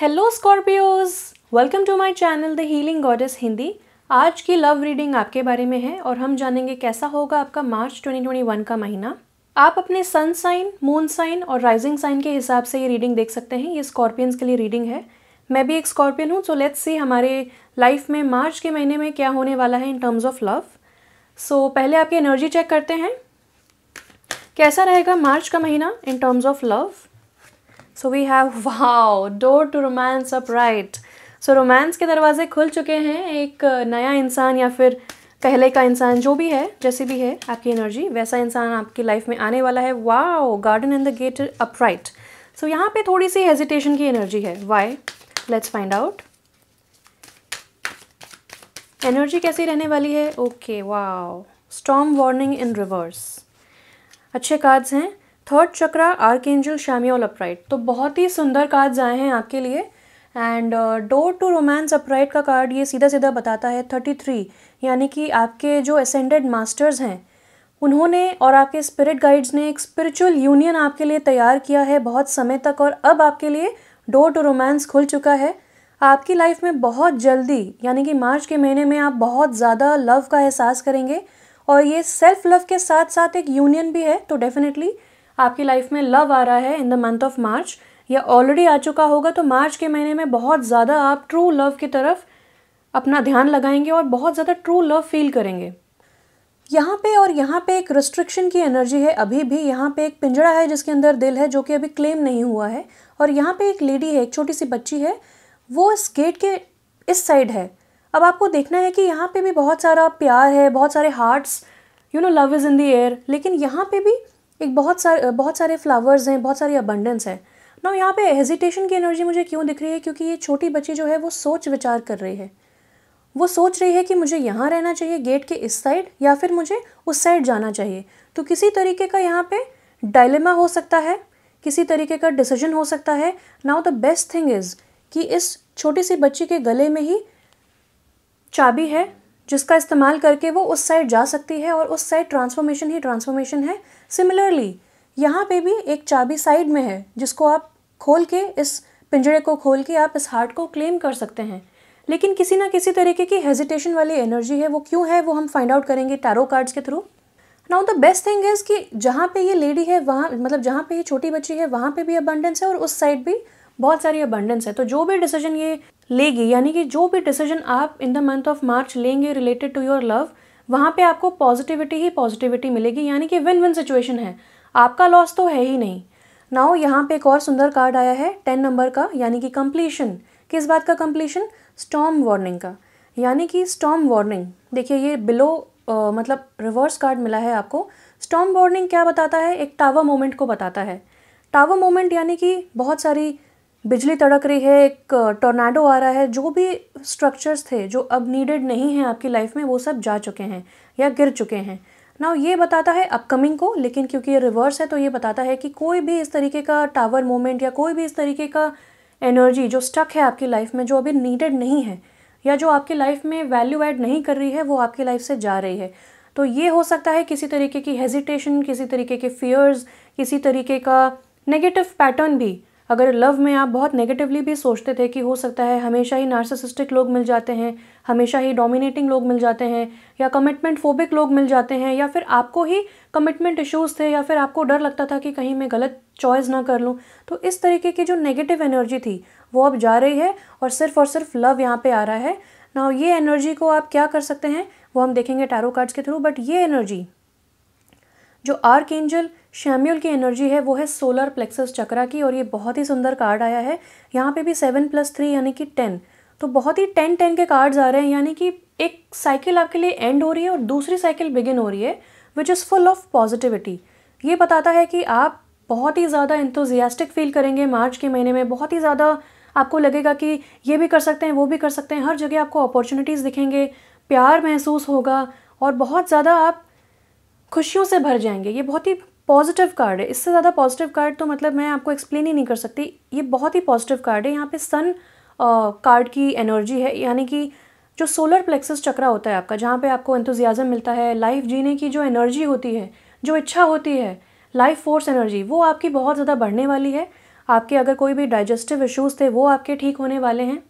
Hello Scorpios, welcome to my channel the healing goddess Hindi. आज की love reading आपके बारे में है और हम जानेंगे कैसा होगा आपका मार्च 2021 का महीना। आप अपने सन साइन, मून साइन और राइजिंग साइन के हिसाब से ये रीडिंग देख सकते हैं। ये स्कॉर्पियंस के लिए रीडिंग है। मैं भी एक स्कॉर्पियन हूँ, सो लेट्स सी हमारे लाइफ में मार्च के महीने में क्या होने वाला है इन टर्म्स ऑफ लव। सो पहले आपकी एनर्जी चेक करते हैं, कैसा रहेगा मार्च का महीना in terms of love. So we have wow, door to romance upright. So romance के दरवाजे खुल चुके हैं। एक नया इंसान या फिर पहले का इंसान, जो भी है, जैसी भी है आपकी एनर्जी, वैसा इंसान आपकी लाइफ में आने वाला है। Wow, garden in the gate upright. So यहाँ पे थोड़ी सी हेजिटेशन की एनर्जी है। Why? Let's find out. Energy कैसी रहने वाली है? Okay, wow, storm warning in reverse. अच्छे कार्ड्स हैं। Third chakra, archangel Chamuel upright. तो बहुत ही सुंदर कार्ड्स आए हैं आपके लिए। And door to romance upright का कार्ड ये सीधा सीधा बताता है 33, यानी कि आपके जो असेंडेड मास्टर्स हैं उन्होंने और आपके स्पिरिट गाइड्स ने एक स्पिरिचुअल यूनियन आपके लिए तैयार किया है बहुत समय तक, और अब आपके लिए डोर टू रोमांस खुल चुका है। आपकी लाइफ में बहुत जल्दी, यानी कि मार्च के महीने में आप बहुत ज़्यादा लव का एहसास करेंगे, और ये सेल्फ लव के साथ साथ एक यूनियन भी है। तो डेफिनेटली आपकी लाइफ में लव आ रहा है इन द मंथ ऑफ मार्च, या ऑलरेडी आ चुका होगा। तो मार्च के महीने में बहुत ज़्यादा आप ट्रू लव की तरफ अपना ध्यान लगाएंगे और बहुत ज़्यादा ट्रू लव फील करेंगे। यहाँ पे एक रिस्ट्रिक्शन की एनर्जी है। अभी भी यहाँ पे एक पिंजरा है जिसके अंदर दिल है, जो कि अभी क्लेम नहीं हुआ है। और यहाँ पे एक लेडी है, एक छोटी सी बच्ची है, वो इस गेट के इस साइड है। अब आपको देखना है कि यहाँ पे भी बहुत सारा प्यार है, बहुत सारे hearts, love is in the air. लेकिन यहाँ पे भी एक बहुत सारे फ्लावर्स हैं, बहुत सारी अबंडेंस है ना। यहाँ पे हेजिटेशन की एनर्जी मुझे क्यों दिख रही है? क्योंकि ये छोटी बच्ची जो है वो सोच विचार कर रही है। वो सोच रही है कि मुझे यहाँ रहना चाहिए गेट के इस साइड, या फिर मुझे उस साइड जाना चाहिए। तो किसी तरीके का यहाँ पे डायलेमा हो सकता है, किसी तरीके का डिसीजन हो सकता है। Now the best thing is कि इस छोटी सी बच्ची के गले में ही चाबी है, जिसका इस्तेमाल करके वो उस साइड जा सकती है, और उस साइड ट्रांसफॉर्मेशन ही ट्रांसफॉर्मेशन है। सिमिलरली यहाँ पे भी एक चाबी साइड में है, जिसको आप खोल के, इस पिंजरे को खोल के आप इस हार्ट को क्लेम कर सकते हैं। लेकिन किसी ना किसी तरीके की हेजिटेशन वाली एनर्जी है। वो क्यों है वो हम फाइंड आउट करेंगे टैरो कार्ड्स के through. Now the best thing is कि जहाँ पे ये लेडी है वहाँ, मतलब जहाँ पे ये छोटी बच्ची है, वहाँ पे भी अबंडेंस है, और उस साइड भी बहुत सारी अबंडेंस है। तो जो भी डिसीजन ये लेगी, यानी कि जो भी डिसीजन आप इन द मंथ ऑफ मार्च लेंगे रिलेटेड टू योर लव, वहाँ पे आपको पॉजिटिविटी ही पॉजिटिविटी मिलेगी, यानी कि विन विन सिचुएशन है। आपका लॉस तो है ही नहीं। नाउ यहाँ पे एक और सुंदर कार्ड आया है 10 नंबर का, यानी कि कंप्लीशन। किस बात का कंप्लीशन? स्टॉर्म वार्निंग का। यानी कि स्टॉर्म वार्निंग, देखिए ये बिलो मतलब रिवर्स कार्ड मिला है आपको। स्टॉर्म वार्निंग क्या बताता है? एक टावर मोमेंट को बताता है। टावर मोमेंट यानी कि बहुत सारी बिजली तड़क रही है, एक टॉर्नेडो आ रहा है। जो भी स्ट्रक्चर्स थे जो अब नीडेड नहीं हैं आपकी लाइफ में, वो सब जा चुके हैं या गिर चुके हैं। नाउ ये बताता है अपकमिंग को, लेकिन क्योंकि ये रिवर्स है तो ये बताता है कि कोई भी इस तरीके का टावर मोमेंट या कोई भी इस तरीके का एनर्जी जो स्टक है आपकी लाइफ में, जो अभी नीडेड नहीं है या जो आपकी लाइफ में वैल्यू ऐड नहीं कर रही है, वो आपकी लाइफ से जा रही है। तो ये हो सकता है किसी तरीके की हेजिटेशन, किसी तरीके के फियर्स, किसी तरीके का नेगेटिव पैटर्न भी। अगर लव में आप बहुत नेगेटिवली भी सोचते थे कि हो सकता है हमेशा ही नार्सिसिस्टिक लोग मिल जाते हैं, हमेशा ही डोमिनेटिंग लोग मिल जाते हैं, या कमिटमेंट फोबिक लोग मिल जाते हैं, या फिर आपको ही कमिटमेंट इश्यूज़ थे, या फिर आपको डर लगता था कि कहीं मैं गलत चॉइस ना कर लूँ, तो इस तरीके की जो नेगेटिव एनर्जी थी वो अब जा रही है, और सिर्फ लव यहाँ पे आ रहा है ना। ये एनर्जी को आप क्या कर सकते हैं वो हम देखेंगे टैरो कार्ड्स के थ्रू। बट ये एनर्जी जो आर्कएंजल शैम्यूल की एनर्जी है वो है सोलर प्लेक्सस चक्रा की, और ये बहुत ही सुंदर कार्ड आया है। यहाँ पे भी 7+3 यानी कि 10। तो बहुत ही 10-10 के कार्ड्स आ रहे हैं, यानी कि एक साइकिल आपके लिए एंड हो रही है और दूसरी साइकिल बिगिन हो रही है, which is full of positivity. ये बताता है कि आप बहुत ही ज़्यादा एंथुजियास्टिक फील करेंगे मार्च के महीने में। बहुत ही ज़्यादा आपको लगेगा कि ये भी कर सकते हैं, वो भी कर सकते हैं। हर जगह आपको अपॉर्चुनिटीज़ दिखेंगे, प्यार महसूस होगा, और बहुत ज़्यादा आप खुशियों से भर जाएंगे। ये बहुत ही पॉजिटिव कार्ड है। इससे ज़्यादा पॉजिटिव कार्ड तो मतलब मैं आपको एक्सप्लेन ही नहीं कर सकती। ये बहुत ही पॉजिटिव कार्ड है। यहाँ पे सन कार्ड की एनर्जी है, यानी कि जो सोलर प्लेक्सस चक्रा होता है आपका, जहाँ पे आपको एंथुजियाज्म मिलता है, लाइफ जीने की जो एनर्जी होती है, जो इच्छा होती है, लाइफ फोर्स एनर्जी, वो आपकी बहुत ज़्यादा बढ़ने वाली है। आपके अगर कोई भी डाइजेस्टिव इश्यूज़ थे वो आपके ठीक होने वाले हैं,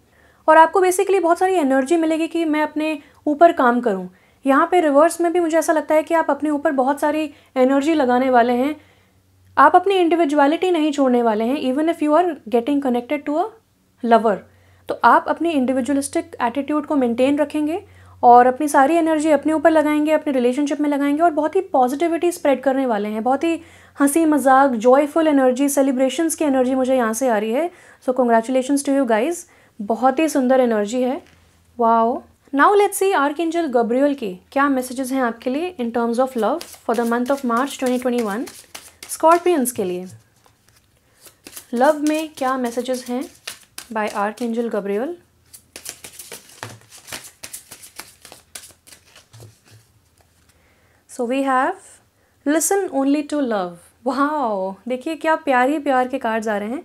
और आपको बेसिकली बहुत सारी एनर्जी मिलेगी कि मैं अपने ऊपर काम करूं। यहाँ पे रिवर्स में भी मुझे ऐसा लगता है कि आप अपने ऊपर बहुत सारी एनर्जी लगाने वाले हैं, आप अपनी इंडिविजुअलिटी नहीं छोड़ने वाले हैं। Even if you are getting connected to a lover, तो आप अपनी इंडिविजुअलिस्टिक एटीट्यूड को मेंटेन रखेंगे और अपनी सारी एनर्जी अपने ऊपर लगाएंगे, अपने रिलेशनशिप में लगाएंगे, और बहुत ही पॉजिटिविटी स्प्रेड करने वाले हैं। बहुत ही हंसी मजाक, जॉयफुल एनर्जी, सेलिब्रेशंस की एनर्जी मुझे यहाँ से आ रही है। So congratulations to you guys, बहुत ही सुंदर एनर्जी है। Wow. Now let's see archangel Gabriel की क्या मैसेजेस हैं आपके लिए in terms of love for the month of March 2021 Scorpions के लिए। लव में क्या मैसेजेस हैं by archangel Gabriel. So we have listen only to love. Wow, देखिए क्या प्यार के कार्ड्स आ रहे हैं।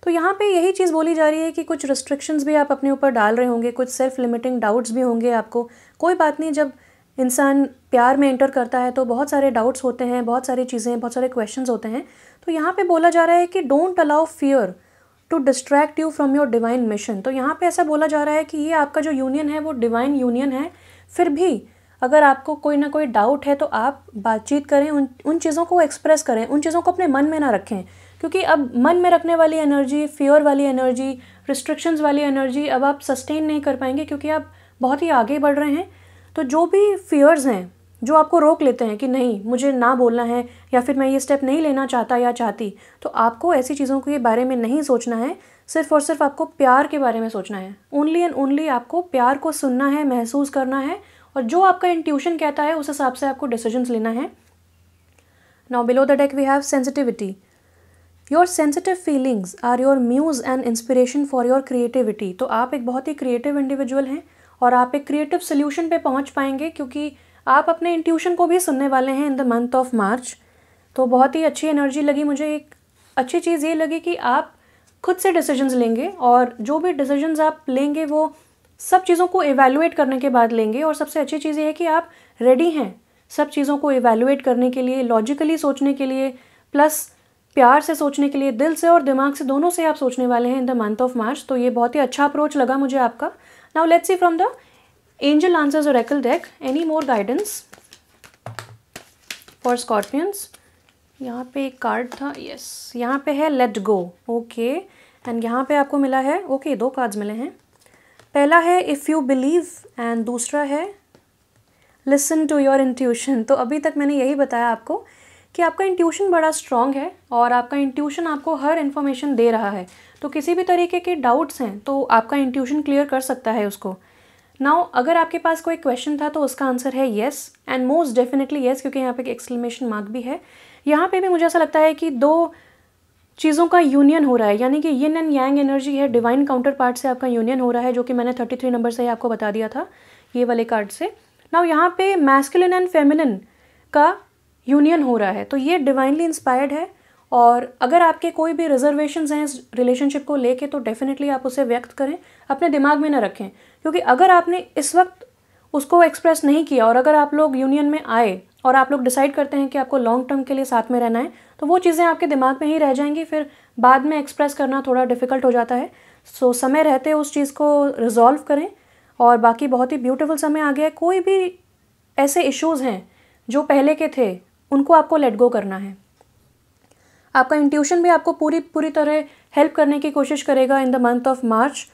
तो यहाँ पे यही चीज़ बोली जा रही है कि कुछ रिस्ट्रिक्शंस भी आप अपने ऊपर डाल रहे होंगे, कुछ सेल्फ लिमिटिंग डाउट्स भी होंगे आपको। कोई बात नहीं, जब इंसान प्यार में एंटर करता है तो बहुत सारे डाउट्स होते हैं, बहुत सारी चीज़ें, बहुत सारे क्वेश्चंस होते हैं। तो यहाँ पे बोला जा रहा है कि don't allow fear to distract you from your divine mission. तो यहाँ पे ऐसा बोला जा रहा है कि ये आपका जो यूनियन है वो डिवाइन यूनियन है। फिर भी अगर आपको कोई ना कोई डाउट है तो आप बातचीत करें, उन चीज़ों को एक्सप्रेस करें, उन चीज़ों को अपने मन में ना रखें, क्योंकि अब मन में रखने वाली एनर्जी, फियर वाली एनर्जी, रिस्ट्रिक्शंस वाली एनर्जी अब आप सस्टेन नहीं कर पाएंगे, क्योंकि आप बहुत ही आगे बढ़ रहे हैं। तो जो भी फियर्स हैं जो आपको रोक लेते हैं कि नहीं मुझे ना बोलना है, या फिर मैं ये स्टेप नहीं लेना चाहता या चाहती, तो आपको ऐसी चीज़ों के बारे में नहीं सोचना है। सिर्फ और सिर्फ आपको प्यार के बारे में सोचना है। ओनली एंड ओनली आपको प्यार को सुनना है, महसूस करना है, और जो आपका इंट्यूशन कहता है उस हिसाब से आपको डिसीजंस लेना है। Now below the deck we have sensitivity. Your sensitive feelings are your muse and inspiration for your creativity. तो आप एक बहुत ही क्रिएटिव इंडिविजुअल हैं और आप एक क्रिएटिव सोल्यूशन पे पहुंच पाएंगे, क्योंकि आप अपने इंट्यूशन को भी सुनने वाले हैं in the month of March. तो बहुत ही अच्छी एनर्जी लगी मुझे। एक अच्छी चीज़ ये लगी कि आप खुद से डिसीजंस लेंगे, और जो भी डिसीजंस आप लेंगे वो सब चीज़ों को इवैल्यूएट करने के बाद लेंगे। और सबसे अच्छी चीज़ ये है कि आप रेडी हैं सब चीज़ों को इवैल्यूएट करने के लिए, लॉजिकली सोचने के लिए, प्लस प्यार से सोचने के लिए, दिल से और दिमाग से, दोनों से आप सोचने वाले हैं in the month of March. तो ये बहुत ही अच्छा अप्रोच लगा मुझे आपका। Now let's see from the angel answers oracle deck any more guidance for Scorpions. यहाँ पे एक कार्ड था, यस, यहाँ पे है लेट गो। ओके, एंड यहाँ पे आपको मिला है, ओके, दो कार्ड्स मिले हैं। पहला है इफ़ यू बिलीव एंड दूसरा है लिसन टू योर इंट्यूशन। तो अभी तक मैंने यही बताया आपको कि आपका इंट्यूशन बड़ा स्ट्रॉन्ग है और आपका इंट्यूशन आपको हर इन्फॉर्मेशन दे रहा है। तो किसी भी तरीके के डाउट्स हैं तो आपका इंट्यूशन क्लियर कर सकता है उसको। नाउ अगर आपके पास कोई क्वेश्चन था तो उसका आंसर है yes, and most definitely yes, क्योंकि यहाँ पे एक एक्सक्लेमेशन मार्क भी है। यहाँ पे भी मुझे ऐसा लगता है कि दो चीज़ों का यूनियन हो रहा है, यानी कि यिन एंड यांग एनर्जी है, डिवाइन काउंटर पार्ट से आपका यूनियन हो रहा है, जो कि मैंने 33 नंबर से ही आपको बता दिया था ये वाले कार्ड से। नाउ यहाँ पे मैस्कुलिन एंड फेमिनिन का यूनियन हो रहा है, तो ये डिवाइनली इंस्पायर्ड है। और अगर आपके कोई भी रिजर्वेशंस हैं इस रिलेशनशिप को लेके तो डेफिनेटली आप उसे व्यक्त करें, अपने दिमाग में ना रखें, क्योंकि अगर आपने इस वक्त उसको एक्सप्रेस नहीं किया और अगर आप लोग यूनियन में आए और आप लोग डिसाइड करते हैं कि आपको लॉन्ग टर्म के लिए साथ में रहना है, तो वो चीज़ें आपके दिमाग में ही रह जाएंगी, फिर बाद में एक्सप्रेस करना थोड़ा डिफ़िकल्ट हो जाता है। सो समय रहते उस चीज़ को रिजॉल्व करें। और बाकी बहुत ही ब्यूटीफुल समय आ गया है। कोई भी ऐसे इश्यूज़ हैं जो पहले के थे उनको आपको लेट गो करना है। आपका इंट्यूशन भी आपको पूरी तरह हेल्प करने की कोशिश करेगा इन द मंथ ऑफ मार्च,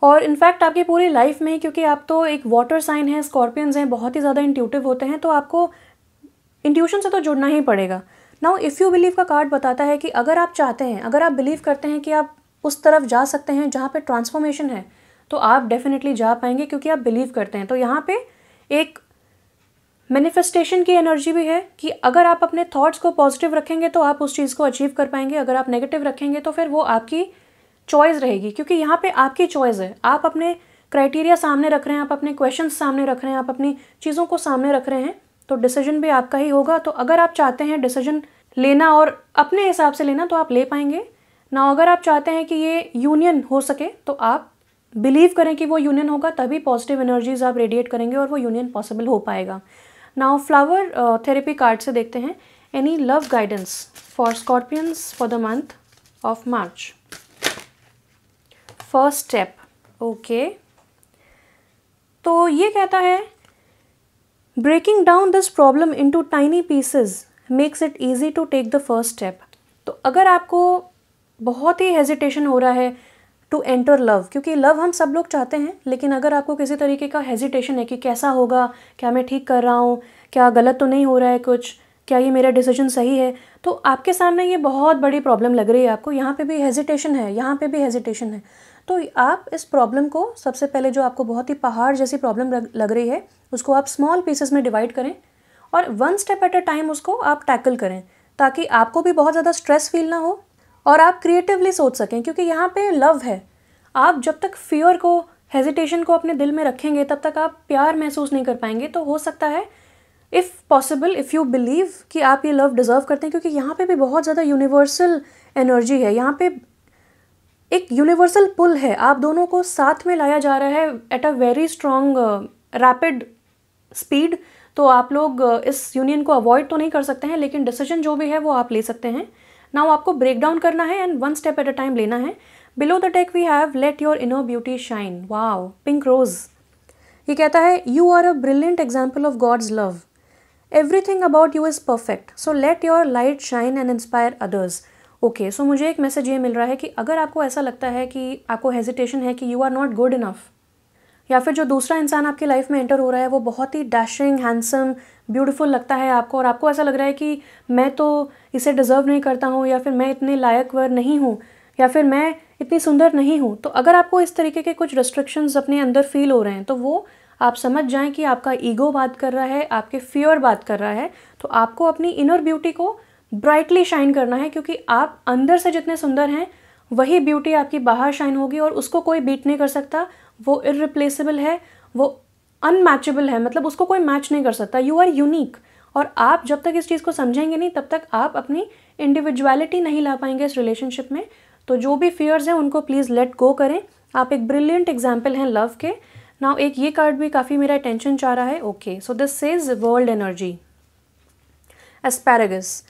और इनफैक्ट आपकी पूरी लाइफ में, क्योंकि आप तो एक वाटर साइन है, स्कॉर्पियंस हैं, बहुत ही ज़्यादा इंट्यूटिव होते हैं, तो आपको इंट्यूशन से तो जुड़ना ही पड़ेगा। नाउ इफ़ यू बिलीव का कार्ड बताता है कि अगर आप चाहते हैं, अगर आप बिलीव करते हैं कि आप उस तरफ जा सकते हैं जहाँ पे ट्रांसफॉर्मेशन है, तो आप डेफिनेटली जा पाएंगे, क्योंकि आप बिलीव करते हैं। तो यहाँ पे एक मैनिफेस्टेशन की एनर्जी भी है कि अगर आप अपने थॉट्स को पॉजिटिव रखेंगे तो आप उस चीज़ को अचीव कर पाएंगे। अगर आप नेगेटिव रखेंगे तो फिर वो आपकी चॉइस रहेगी, क्योंकि यहाँ पे आपकी चॉइस है। आप अपने क्राइटेरिया सामने रख रहे हैं, आप अपने क्वेश्चंस सामने रख रहे हैं, आप अपनी चीज़ों को सामने रख रहे हैं, तो डिसीजन भी आपका ही होगा। तो अगर आप चाहते हैं डिसीजन लेना और अपने हिसाब से लेना तो आप ले पाएंगे ना। अगर आप चाहते हैं कि ये यूनियन हो सके तो आप बिलीव करें कि वो यूनियन होगा, तभी पॉजिटिव एनर्जीज आप रेडिएट करेंगे और वो यूनियन पॉसिबल हो पाएगा। नाउ फ्लावर थेरेपी कार्ड से देखते हैं any love guidance for Scorpions for the month of March. First step, okay. तो ये कहता है breaking down this problem into tiny pieces makes it easy to take the first step. तो अगर आपको बहुत ही हेजिटेशन हो रहा है टू एंटर लव, क्योंकि लव हम सब लोग चाहते हैं, लेकिन अगर आपको किसी तरीके का हेजिटेशन है कि कैसा होगा, क्या मैं ठीक कर रहा हूँ, क्या गलत तो नहीं हो रहा है कुछ, क्या ये मेरा डिसीजन सही है, तो आपके सामने ये बहुत बड़ी प्रॉब्लम लग रही है आपको। यहाँ पे भी हेजिटेशन है, यहाँ पे भी हेजिटेशन है। तो आप इस प्रॉब्लम को सबसे पहले, जो आपको बहुत ही पहाड़ जैसी प्रॉब्लम लग रही है, उसको आप स्मॉल पीसेस में डिवाइड करें और 1 स्टेप एट अ टाइम उसको आप टैकल करें, ताकि आपको भी बहुत ज़्यादा स्ट्रेस फील ना हो और आप क्रिएटिवली सोच सकें। क्योंकि यहाँ पे लव है। आप जब तक फियर को, हेजिटेशन को अपने दिल में रखेंगे, तब तक आप प्यार महसूस नहीं कर पाएंगे। तो हो सकता है, if possible, if you believe कि आप ये लव डिज़र्व करते हैं, क्योंकि यहाँ पे भी बहुत ज़्यादा यूनिवर्सल एनर्जी है। यहाँ पे एक यूनिवर्सल पुल है, आप दोनों को साथ में लाया जा रहा है at a very strong rapid speed. तो आप लोग इस यूनियन को अवॉइड तो नहीं कर सकते हैं, लेकिन डिसीजन जो भी है वो आप ले सकते हैं। नाउ आपको ब्रेक डाउन करना है and 1 step at a time लेना है। Below the tech we have let your inner beauty shine. Wow, pink rose. ये कहता है you are a brilliant example of god's love. Everything about you is perfect, so let your light shine and inspire others. Okay, so मुझे एक message ये मिल रहा है कि अगर आपको ऐसा लगता है कि आपको हेजिटेशन है कि you are not good enough, या फिर जो दूसरा इंसान आपकी लाइफ में एंटर हो रहा है वो बहुत ही डैशिंग, हैंडसम, ब्यूटीफुल लगता है आपको, और आपको ऐसा लग रहा है कि मैं तो इसे डिज़र्व नहीं करता हूँ, या फिर मैं इतने लायकवर नहीं हूँ, या फिर मैं इतनी सुंदर नहीं हूँ। तो अगर आपको इस तरीके के कुछ रिस्ट्रिक्शंस अपने अंदर फील हो रहे हैं, तो वो आप समझ जाएं कि आपका ईगो बात कर रहा है, आपके फियर बात कर रहा है। तो आपको अपनी इनर ब्यूटी को ब्राइटली शाइन करना है, क्योंकि आप अंदर से जितने सुंदर हैं वही ब्यूटी आपकी बाहर शाइन होगी, और उसको कोई बीट नहीं कर सकता। वो इररिप्लेसेबल है, वो अनमैचेबल है, मतलब उसको कोई मैच नहीं कर सकता। यू आर यूनिक, और आप जब तक इस चीज़ को समझेंगे नहीं, तब तक आप अपनी इंडिविजुअलिटी नहीं ला पाएंगे इस रिलेशनशिप में। तो जो भी फियर्स हैं उनको प्लीज़ लेट गो करें। आप एक ब्रिलियंट एग्जाम्पल हैं लव के। नाउ एक ये कार्ड भी काफ़ी मेरा अटेंशन चाह रहा है। Okay, so this says world energy, asparagus.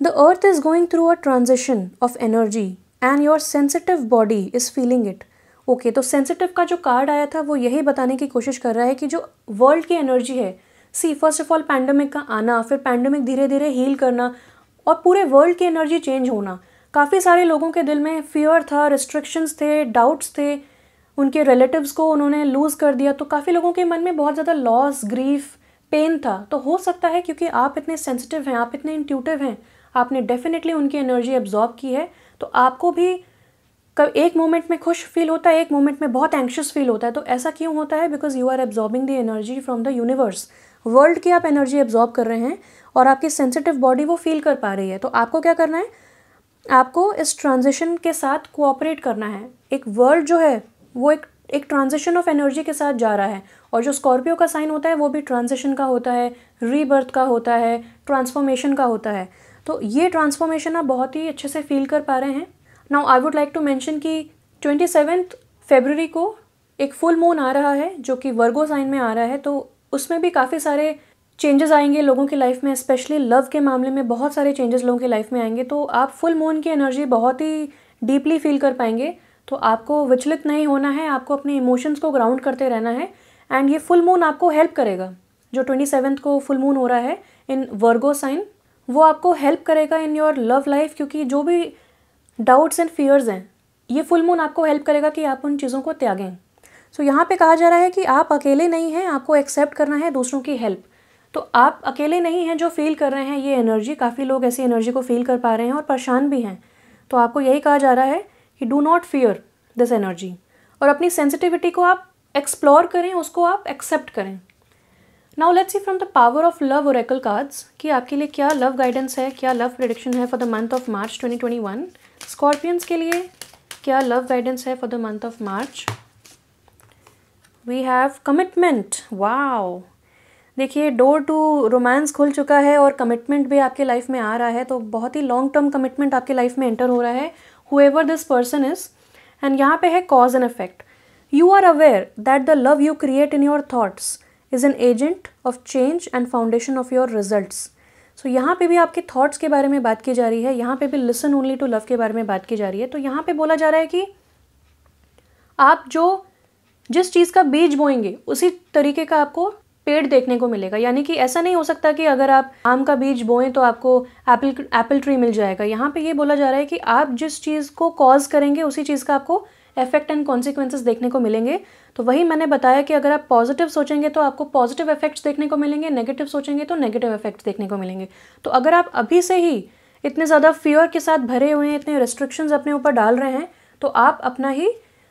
The earth is going through a transition of energy and your sensitive body is feeling it. Okay, तो सेंसिटिव का जो कार्ड आया था वो यही बताने की कोशिश कर रहा है कि जो वर्ल्ड की एनर्जी है, सी फर्स्ट ऑफ ऑल पैंडमिक का आना, फिर पैंडमिक धीरे धीरे हील करना, और पूरे वर्ल्ड की एनर्जी चेंज होना। काफ़ी सारे लोगों के दिल में फियर था, रिस्ट्रिक्शंस थे, डाउट्स थे, उनके रिलेटिव्स को उन्होंने लूज़ कर दिया। तो काफ़ी लोगों के मन में बहुत ज़्यादा लॉस, ग्रीफ, पेन था। तो हो सकता है क्योंकि आप इतने सेंसिटिव हैं, आप इतने इंट्यूटिव हैं, आपने डेफिनेटली उनकी एनर्जी एब्जॉर्ब की है। तो आपको भी एक मोमेंट में खुश फील होता है, एक मोमेंट में बहुत एंक्शस फील होता है। तो ऐसा क्यों होता है? Because you are absorbing the energy from the universe. World की आप एनर्जी एब्जॉर्ब कर रहे हैं और आपकी सेंसिटिव बॉडी वो फील कर पा रही है। तो आपको क्या करना है? आपको इस ट्रांजिशन के साथ कोऑपरेट करना है। एक वर्ल्ड जो है वो एक ट्रांजिशन ऑफ एनर्जी के साथ जा रहा है, और जो स्कॉर्पियो का साइन होता है वो भी ट्रांजिशन का होता है, रीबर्थ का होता है, ट्रांसफॉर्मेशन का होता है। तो ये ट्रांसफॉर्मेशन आप बहुत ही अच्छे से फील कर पा रहे हैं। Now I would like to mention कि 27 फरवरी को एक फुल मून आ रहा है जो कि वर्गो साइन में आ रहा है। तो उसमें भी काफ़ी सारे चेंजेस आएंगे लोगों की लाइफ में, स्पेशली लव के मामले में बहुत सारे चेंजेस लोगों की लाइफ में आएंगे। तो आप फुल मून की एनर्जी बहुत ही डीपली फील कर पाएंगे। तो आपको विचलित नहीं होना है, आपको अपने इमोशंस को ग्राउंड करते रहना है। एंड ये फुल मून आपको हेल्प करेगा। जो 27 को फुल मून हो रहा है इन वर्गो साइन, वो आपको हेल्प करेगा इन योर लव लाइफ, क्योंकि जो भी डाउट्स एंड फियर्स हैं, ये फुल मून आपको हेल्प करेगा कि आप उन चीज़ों को त्यागें। सो यहाँ पे कहा जा रहा है कि आप अकेले नहीं हैं, आपको एक्सेप्ट करना है दूसरों की हेल्प। तो आप अकेले नहीं हैं जो फील कर रहे हैं ये एनर्जी। काफ़ी लोग ऐसी एनर्जी को फील कर पा रहे हैं और परेशान भी हैं। तो आपको यही कहा जा रहा है कि do not fear this energy, और अपनी सेंसिटिविटी को आप एक्सप्लोर करें, उसको आप एक्सेप्ट करें। Now let's see from the power of love oracle cards कि आपके लिए क्या लव गाइडेंस है, क्या लव प्रेडिक्शन है for the month of March 2021। Scorpions के लिए क्या लव गाइडेंस है for the month of March. We have commitment. Wow, देखिए डोर टू रोमांस खुल चुका है और कमिटमेंट भी आपके लाइफ में आ रहा है। तो बहुत ही लॉन्ग टर्म कमिटमेंट आपके लाइफ में एंटर हो रहा है, however this person is. And यहाँ पे है cause and effect. You are aware that the love you create in your thoughts is an agent of change and foundation of your results. सो यहाँ पे भी आपके थॉट्स के बारे में बात की जा रही है, यहाँ पे भी लिसन ओनली टू लव के बारे में बात की जा रही है। तो यहाँ पे बोला जा रहा है कि आप जिस चीज़ का बीज बोएंगे उसी तरीके का आपको पेड़ देखने को मिलेगा। यानी कि ऐसा नहीं हो सकता कि अगर आप आम का बीज बोएं तो आपको एप्पल ट्री मिल जाएगा। यहाँ पे ये बोला जा रहा है कि आप जिस चीज़ को कॉज करेंगे उसी चीज़ का आपको इफेक्ट एंड कॉन्सिक्वेंसेस देखने को मिलेंगे। तो वही मैंने बताया कि अगर आप पॉजिटिव सोचेंगे तो आपको पॉजिटिव इफेक्ट्स देखने को मिलेंगे, नेगेटिव सोचेंगे तो नेगेटिव इफेक्ट्स देखने को मिलेंगे। तो अगर आप अभी से ही इतने ज़्यादा फियर के साथ भरे हुए हैं, इतने रिस्ट्रिक्शंस अपने ऊपर डाल रहे हैं, तो आप अपना ही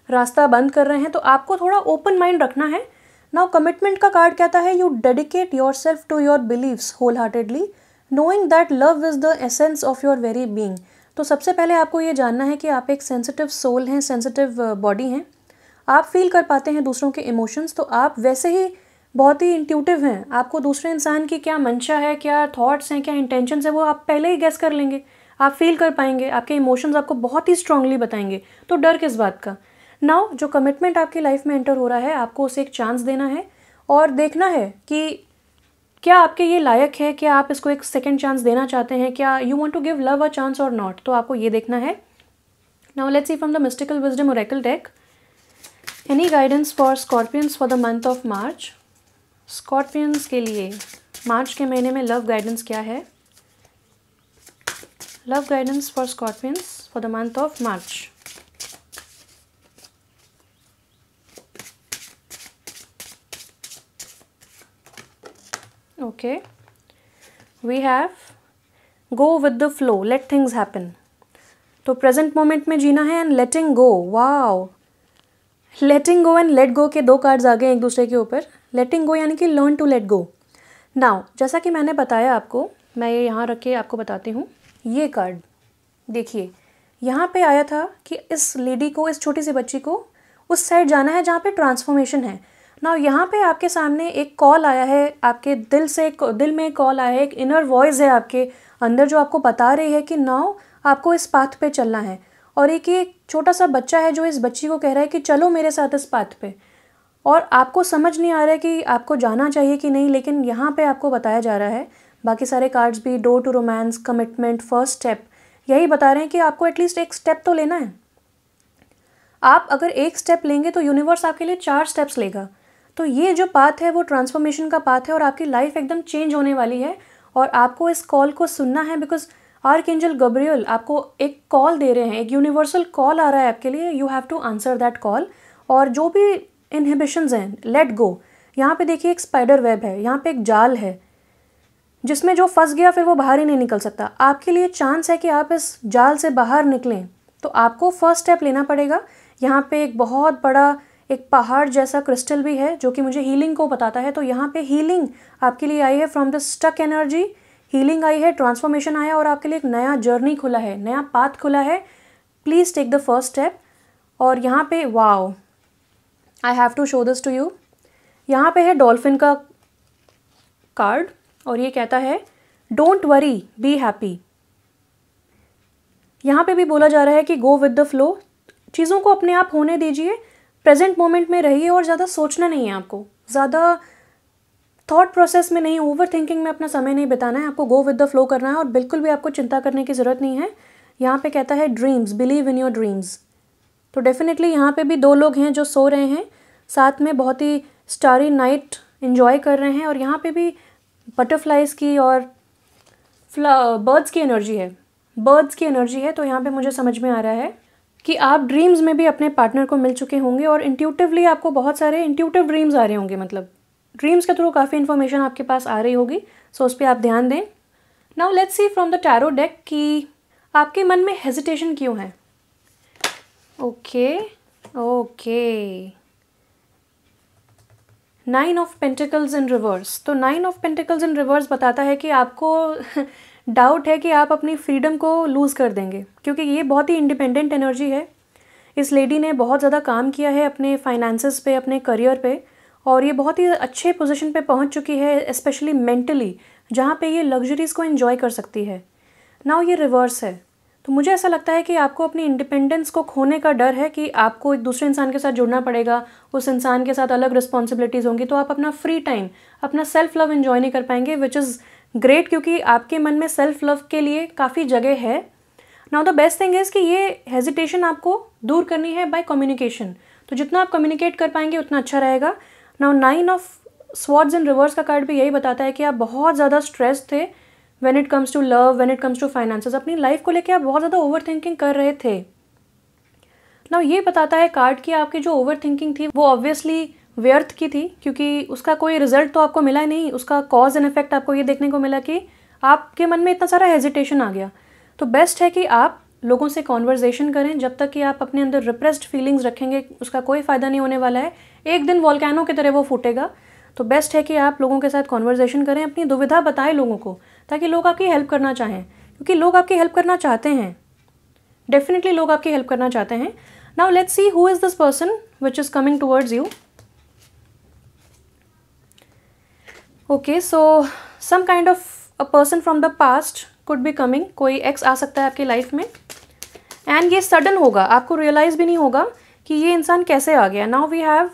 रास्ता बंद कर रहे हैं। तो आपको थोड़ा ओपन माइंड रखना है। नाउ कमिटमेंट का कार्ड कहता है you dedicate yourself to your believes wholeheartedly knowing that love is the essence of your very being. तो सबसे पहले आपको ये जानना है कि आप एक सेंसिटिव सोल हैं, सेंसिटिव बॉडी हैं, आप फील कर पाते हैं दूसरों के इमोशंस। तो आप वैसे ही बहुत ही इंट्यूटिव हैं। आपको दूसरे इंसान की क्या मंशा है, क्या थॉट्स हैं, क्या इंटेंशंस है, वो आप पहले ही गेस कर लेंगे, आप फील कर पाएंगे, आपके इमोशंस आपको बहुत ही स्ट्रांगली बताएंगे। तो डर किस बात का। नाउ जो कमिटमेंट आपकी लाइफ में एंटर हो रहा है, आपको उसे एक चांस देना है और देखना है कि क्या आपके ये लायक है, क्या आप इसको एक सेकंड चांस देना चाहते हैं, क्या you want to give love a chance और नॉट। तो आपको ये देखना है। Now let's see from the mystical wisdom oracle deck any guidance for Scorpions for the month of March. Scorpions के लिए मार्च के महीने में लव गाइडेंस क्या है। Love guidance for Scorpions for the month of March. Okay, we have go with the flow, let things happen. तो present moment में जीना है and letting go. Wow, letting go and let go के दो cards आ गए एक दूसरे के ऊपर। लेटिंग गो यानी कि learn to let go. Now जैसा कि मैंने बताया आपको, मैं ये यहाँ रख के आपको बताती हूँ। ये कार्ड देखिए, यहाँ पे आया था कि इस लेडी को, इस छोटी सी बच्ची को उस साइड जाना है जहाँ पे ट्रांसफॉर्मेशन है। नाउ यहाँ पे आपके सामने एक कॉल आया है, आपके दिल में एक कॉल आया है, एक इनर वॉइस है आपके अंदर जो आपको बता रही है कि नाउ आपको इस पाथ पे चलना है। और एक छोटा सा बच्चा है जो इस बच्ची को कह रहा है कि चलो मेरे साथ इस पाथ पे। और आपको समझ नहीं आ रहा है कि आपको जाना चाहिए कि नहीं, लेकिन यहाँ पे आपको बताया जा रहा है, बाकी सारे कार्ड्स भी door to romance, commitment, first step, यही बता रहे हैं कि आपको एटलीस्ट एक स्टेप तो लेना है। आप अगर एक स्टेप लेंगे तो यूनिवर्स आपके लिए 4 स्टेप्स लेगा। तो ये जो पाथ है वो ट्रांसफॉर्मेशन का पाथ है और आपकी लाइफ एकदम चेंज होने वाली है। और आपको इस कॉल को सुनना है बिकॉज आर्कएंजल गब्रियल आपको एक कॉल दे रहे हैं, एक यूनिवर्सल कॉल आ रहा है आपके लिए। You have to answer that call. और जो भी इनहिबिशंस हैं, लेट गो। यहाँ पे देखिए एक स्पाइडर वेब है, यहाँ पे एक जाल है जिसमें जो फंस गया फिर वो बाहर ही नहीं निकल सकता। आपके लिए चांस है कि आप इस जाल से बाहर निकलें। तो आपको फर्स्ट स्टेप लेना पड़ेगा। यहाँ पे एक बहुत बड़ा एक पहाड़ जैसा क्रिस्टल भी है जो कि मुझे हीलिंग को बताता है। तो यहाँ पे हीलिंग आपके लिए आई है from the stuck energy. Healing आई है, ट्रांसफॉर्मेशन आया और आपके लिए एक नया जर्नी खुला है, नया पाथ खुला है। Please take the first step. और यहाँ पे wow, I have to show this to you. यहाँ पे है डॉल्फिन का कार्ड और ये कहता है डोंट वरी, बी हैप्पी। यहाँ पे भी बोला जा रहा है कि गो विद द फ्लो, चीज़ों को अपने आप होने दीजिए, प्रेजेंट मोमेंट में रहिए और ज़्यादा सोचना नहीं है आपको, ज़्यादा थॉट प्रोसेस में नहीं, ओवर थिंकिंग में अपना समय नहीं बिताना है। आपको गो विद द फ्लो करना है और बिल्कुल भी आपको चिंता करने की ज़रूरत नहीं है। यहाँ पे कहता है dreams, believe in your dreams. तो डेफिनेटली यहाँ पे भी 2 लोग हैं जो सो रहे हैं, साथ में बहुत ही स्टारी नाइट इन्जॉय कर रहे हैं। और यहाँ पे भी बटरफ्लाइज की और बर्ड्स की एनर्जी है, बर्ड्स की एनर्जी है। तो यहाँ पे मुझे समझ में आ रहा है कि आप ड्रीम्स में भी अपने पार्टनर को मिल चुके होंगे और इंट्यूटिवली आपको बहुत सारे इंट्यूटिव ड्रीम्स आ रहे होंगे, मतलब ड्रीम्स के थ्रू काफ़ी इन्फॉर्मेशन आपके पास आ रही होगी। सो उस पर आप ध्यान दें। Now let's see from the tarot deck कि आपके मन में हेजिटेशन क्यों है। Okay, 9 of pentacles in reverse. तो 9 ऑफ पेंटिकल्स इन रिवर्स बताता है कि आपको डाउट है कि आप अपनी फ्रीडम को लूज़ कर देंगे, क्योंकि ये बहुत ही इंडिपेंडेंट एनर्जी है। इस लेडी ने बहुत ज़्यादा काम किया है अपने फाइनेंसेस पे, अपने करियर पे, और ये बहुत ही अच्छे पोजीशन पे पहुंच चुकी है, स्पेशली मेंटली, जहाँ पे ये लग्जरीज़ को एंजॉय कर सकती है। नाउ ये रिवर्स है। तो मुझे ऐसा लगता है कि आपको अपनी इंडिपेंडेंस को खोने का डर है कि आपको एक दूसरे इंसान के साथ जुड़ना पड़ेगा, उस इंसान के साथ अलग रिस्पॉन्सिबिलिटीज़ होंगी, तो आप अपना फ्री टाइम, अपना सेल्फ लव एंजॉय नहीं कर पाएंगे, विच इज़ ग्रेट, क्योंकि आपके मन में सेल्फ लव के लिए काफ़ी जगह है। Now the best thing is कि ये हेजिटेशन आपको दूर करनी है बाय कम्युनिकेशन, तो जितना आप कम्युनिकेट कर पाएंगे उतना अच्छा रहेगा। Now 9 of swords in reverse का कार्ड भी यही बताता है कि आप बहुत ज़्यादा स्ट्रेस थे when it comes to love, when it comes to finances. अपनी लाइफ को लेकर आप बहुत ज़्यादा ओवर थिंकिंग कर रहे थे। नाउ ये बताता है कार्ड कि आपकी जो ओवर थिंकिंग थी वो ऑब्वियसली व्यर्थ की थी, क्योंकि उसका कोई रिजल्ट तो आपको मिला नहीं। उसका कॉज एंड इफेक्ट आपको ये देखने को मिला कि आपके मन में इतना सारा हेजिटेशन आ गया। तो बेस्ट है कि आप लोगों से कॉन्वर्जेशन करें। जब तक कि आप अपने अंदर रिप्रेस्ड फीलिंग्स रखेंगे उसका कोई फ़ायदा नहीं होने वाला है, एक दिन वॉल्केनो की तरह वो फूटेगा। तो बेस्ट है कि आप लोगों के साथ कॉन्वर्जेशन करें, अपनी दुविधा बताएं लोगों को, ताकि लोग आपकी हेल्प करना चाहें, क्योंकि लोग आपकी हेल्प करना चाहते हैं। डेफिनेटली लोग आपकी हेल्प करना चाहते हैं। Now let's see who is this person which is coming towards you. Okay, so some kind of a person from the past could be coming. कोई एक्स आ सकता है आपकी लाइफ में, एंड ये सडन होगा, आपको रियलाइज़ भी नहीं होगा कि ये इंसान कैसे आ गया। Now we have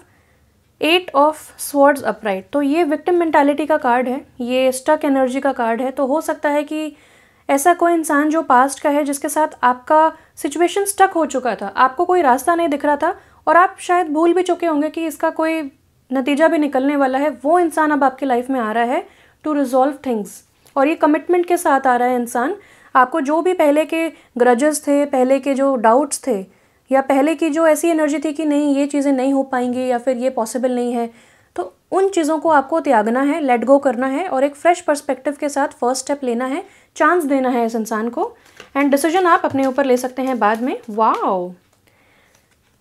8 of swords upright, तो ये विक्टिम मेंटालिटी का कार्ड है, ये स्टक एनर्जी का कार्ड है। तो हो सकता है कि ऐसा कोई इंसान जो पास्ट का है, जिसके साथ आपका सिचुएशन स्टक हो चुका था, आपको कोई रास्ता नहीं दिख रहा था, और आप शायद भूल भी चुके होंगे कि इसका कोई नतीजा भी निकलने वाला है। वो इंसान अब आपकी लाइफ में आ रहा है टू रिजॉल्व थिंग्स, और ये कमिटमेंट के साथ आ रहा है इंसान। आपको जो भी पहले के ग्रजेस थे, पहले के जो डाउट्स थे, या पहले की जो ऐसी एनर्जी थी कि नहीं ये चीज़ें नहीं हो पाएंगी या फिर ये पॉसिबल नहीं है, तो उन चीज़ों को आपको त्यागना है, लेट गो करना है, और एक फ्रेश पर्सपेक्टिव के साथ फर्स्ट स्टेप लेना है, चांस देना है इस इंसान को, एंड डिसीजन आप अपने ऊपर ले सकते हैं बाद में। वाओ,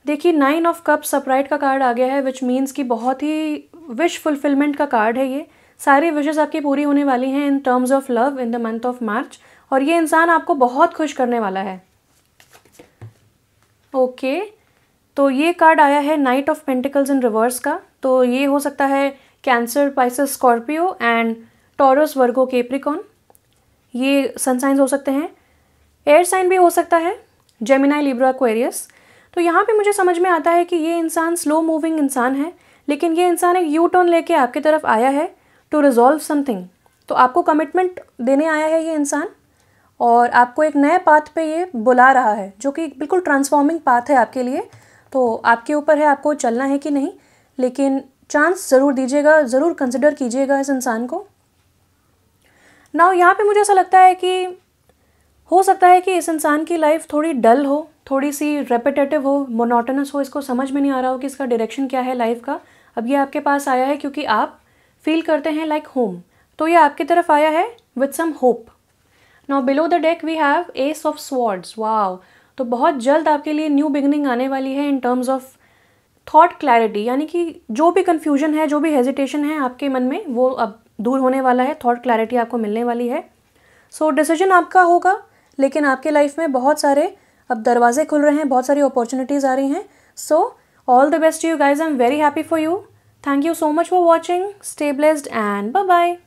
देखिए 9 ऑफ कप्स अपराइट का कार्ड आ गया है, विच मीन्स कि बहुत ही विश फुलफिलमेंट का कार्ड है ये। सारी विशेज़ आपकी पूरी होने वाली हैं इन terms of love in the month of मार्च, और ये इंसान आपको बहुत खुश करने वाला है। ओके, तो ये कार्ड आया है night of pentacles in reverse का। तो ये हो सकता है cancer, Pisces, Scorpio and taurus, Virgo, Capricorn, ये सन साइंस हो सकते हैं। एयर साइन भी हो सकता है, जेमिनाई, लिब्रा, एक्वेरियस। तो यहाँ पे मुझे समझ में आता है कि ये इंसान स्लो मूविंग इंसान है, लेकिन ये इंसान एक यू टर्न लेके आपकी तरफ आया है टू रिजॉल्व समथिंग। तो आपको कमिटमेंट देने आया है ये इंसान, और आपको एक नए पाथ पे ये बुला रहा है, जो कि बिल्कुल ट्रांसफॉर्मिंग पाथ है आपके लिए। तो आपके ऊपर है आपको चलना है कि नहीं, लेकिन चांस ज़रूर दीजिएगा, ज़रूर कंसिडर कीजिएगा इस इंसान को। नाउ यहाँ पे मुझे ऐसा लगता है कि हो सकता है कि इस इंसान की लाइफ थोड़ी डल हो, थोड़ी सी रेपिटेटिव हो, मोनोटोनस हो, इसको समझ में नहीं आ रहा हो कि इसका डायरेक्शन क्या है लाइफ का। अब ये आपके पास आया है क्योंकि आप फील करते हैं लाइक होम, तो ये आपकी तरफ आया है with some hope. Now below the deck we have ace of swords. Wow, तो बहुत जल्द आपके लिए न्यू बिगनिंग आने वाली है इन टर्म्स ऑफ थॉट क्लैरिटी, यानी कि जो भी कन्फ्यूजन है, जो भी हेजिटेशन है आपके मन में, वो अब दूर होने वाला है, थॉट क्लैरिटी आपको मिलने वाली है। सो डिसीजन आपका होगा, लेकिन आपके लाइफ में बहुत सारे अब दरवाजे खुल रहे हैं, बहुत सारी अपॉर्चुनिटीज़ आ रही हैं। So all the best you guys, I am very happy for you. Thank you so much for watching, stay blessed and bye bye.